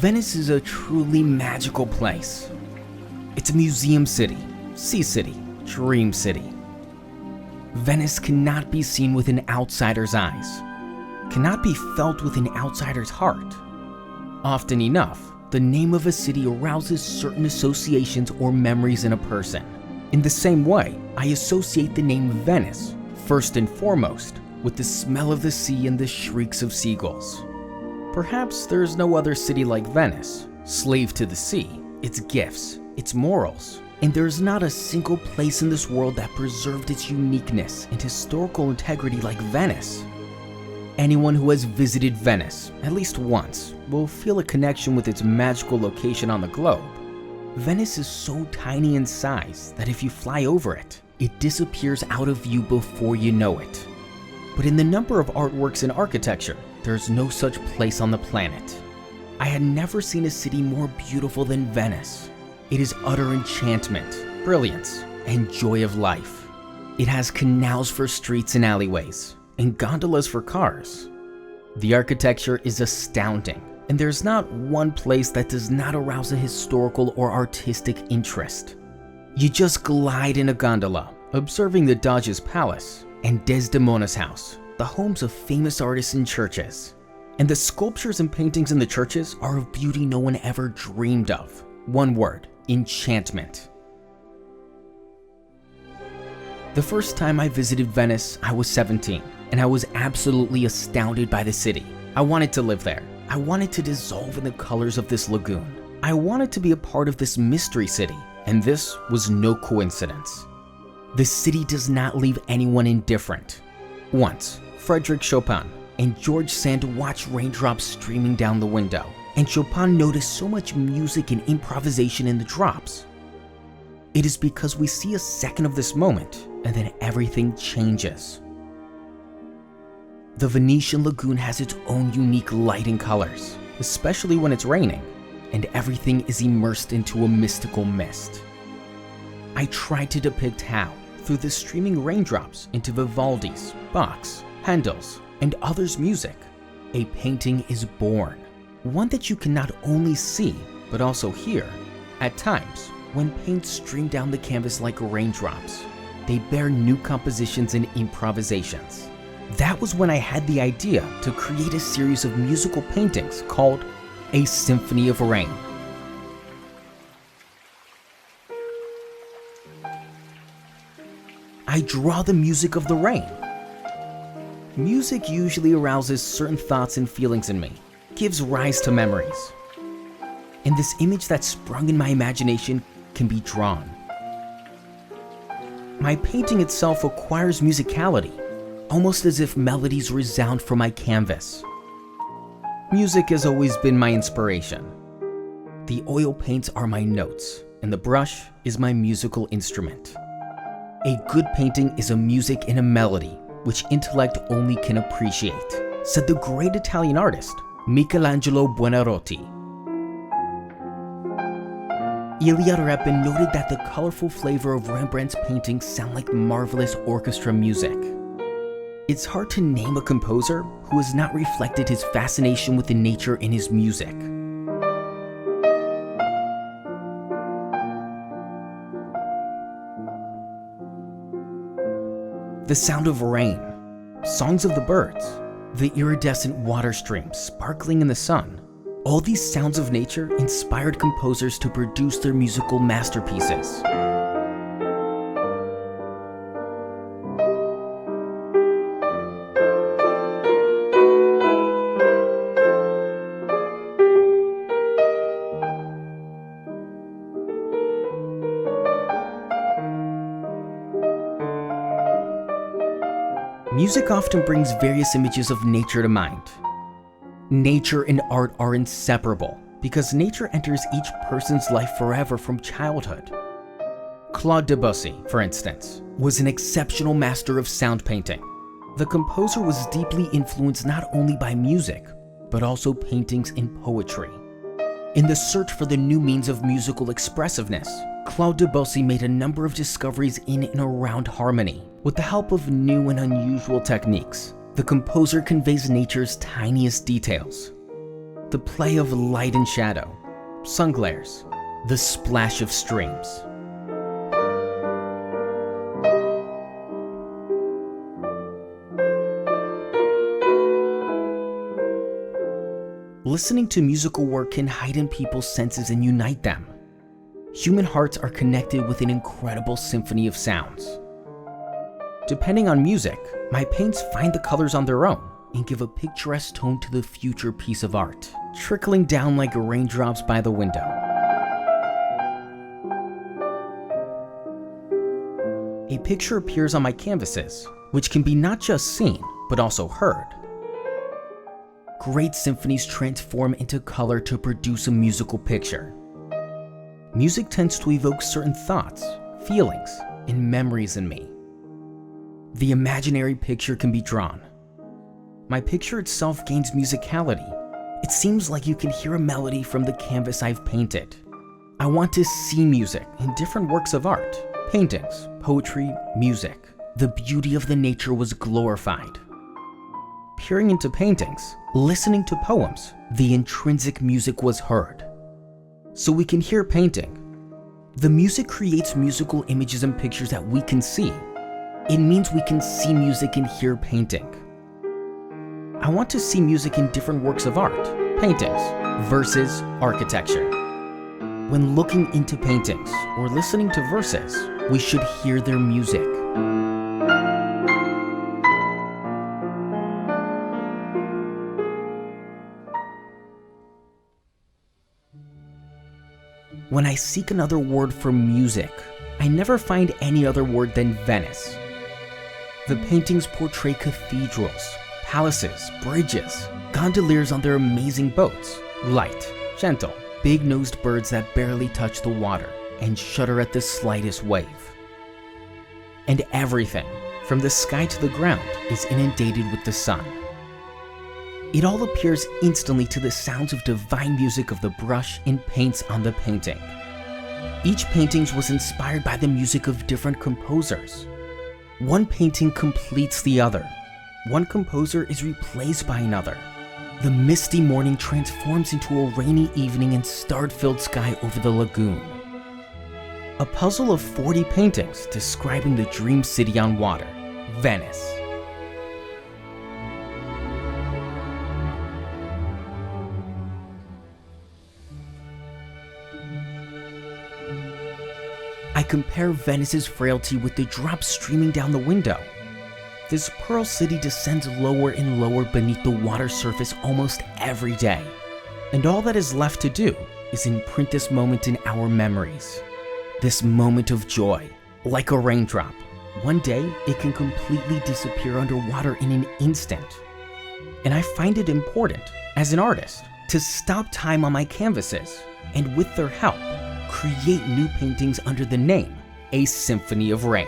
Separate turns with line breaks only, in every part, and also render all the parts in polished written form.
Venice is a truly magical place. It's a museum city, sea city, dream city. Venice cannot be seen with an outsider's eyes, cannot be felt with an outsider's heart. Often enough, the name of a city arouses certain associations or memories in a person. In the same way, I associate the name Venice, first and foremost, with the smell of the sea and the shrieks of seagulls. Perhaps there is no other city like Venice, slave to the sea, its gifts, its morals, and there is not a single place in this world that preserved its uniqueness and historical integrity like Venice. Anyone who has visited Venice, at least once, will feel a connection with its magical location on the globe. Venice is so tiny in size that if you fly over it, it disappears out of view before you know it. But in the number of artworks and architecture, there's no such place on the planet. I had never seen a city more beautiful than Venice. It is utter enchantment, brilliance, and joy of life. It has canals for streets and alleyways, and gondolas for cars. The architecture is astounding, and there's not one place that does not arouse a historical or artistic interest. You just glide in a gondola, observing the Doge's palace and Desdemona's house, the homes of famous artists and churches. And the sculptures and paintings in the churches are of beauty no one ever dreamed of. One word: enchantment. The first time I visited Venice, I was 17, and I was absolutely astounded by the city. I wanted to live there. I wanted to dissolve in the colors of this lagoon. I wanted to be a part of this mystery city, and this was no coincidence. The city does not leave anyone indifferent. Once, Frédéric Chopin and George Sand watched raindrops streaming down the window, and Chopin noticed so much music and improvisation in the drops. It is because we see a second of this moment, and then everything changes. The Venetian lagoon has its own unique light and colors, especially when it's raining, and everything is immersed into a mystical mist. I tried to depict how, through the streaming raindrops into Vivaldi's, Bach's, Handel's, and others' music, a painting is born. One that you can not only see, but also hear. At times, when paints stream down the canvas like raindrops, they bear new compositions and improvisations. That was when I had the idea to create a series of musical paintings called A Symphony of Rain. I draw the music of the rain. Music usually arouses certain thoughts and feelings in me, gives rise to memories. And this image that sprung in my imagination can be drawn. My painting itself acquires musicality, almost as if melodies resound from my canvas. Music has always been my inspiration. The oil paints are my notes, and the brush is my musical instrument. A good painting is a music and a melody which intellect only can appreciate, said the great Italian artist, Michelangelo Buonarroti. Ilya Repin noted that the colorful flavor of Rembrandt's paintings sound like marvelous orchestra music. It's hard to name a composer who has not reflected his fascination with the nature in his music. The sound of rain, songs of the birds, the iridescent water streams sparkling in the sun. All these sounds of nature inspired composers to produce their musical masterpieces. Music often brings various images of nature to mind. Nature and art are inseparable because nature enters each person's life forever from childhood. Claude Debussy, for instance, was an exceptional master of sound painting. The composer was deeply influenced not only by music, but also paintings and poetry. In the search for the new means of musical expressiveness, Claude Debussy made a number of discoveries in and around harmony. With the help of new and unusual techniques, the composer conveys nature's tiniest details. The play of light and shadow, sun glares, the splash of streams. Listening to musical work can heighten people's senses and unite them. Human hearts are connected with an incredible symphony of sounds. Depending on music, my paints find the colors on their own and give a picturesque tone to the future piece of art, trickling down like raindrops by the window. A picture appears on my canvases, which can be not just seen, but also heard. Great symphonies transform into color to produce a musical picture. Music tends to evoke certain thoughts, feelings, and memories in me. The imaginary picture can be drawn. My picture itself gains musicality. It seems like you can hear a melody from the canvas I've painted. I want to see music in different works of art, paintings, poetry, music. The beauty of the nature was glorified. Peering into paintings, listening to poems, the intrinsic music was heard. So we can hear painting. The music creates musical images and pictures that we can see. It means we can see music and hear painting. I want to see music in different works of art, paintings, verses, architecture. When looking into paintings or listening to verses, we should hear their music. When I seek another word for music, I never find any other word than Venice. The paintings portray cathedrals, palaces, bridges, gondoliers on their amazing boats, light, gentle, big-nosed birds that barely touch the water and shudder at the slightest wave. And everything, from the sky to the ground, is inundated with the sun. It all appears instantly to the sounds of divine music of the brush and paints on the painting. Each painting was inspired by the music of different composers. One painting completes the other. One composer is replaced by another. The misty morning transforms into a rainy evening and star-filled sky over the lagoon. A puzzle of 40 paintings describing the dream city on water, Venice. I compare Venice's frailty with the drops streaming down the window. This pearl city descends lower and lower beneath the water surface almost every day. And all that is left to do is imprint this moment in our memories. This moment of joy, like a raindrop. One day, it can completely disappear underwater in an instant. And I find it important, as an artist, to stop time on my canvases, and with their help, create new paintings under the name, A Symphony of Rain.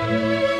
Thank you.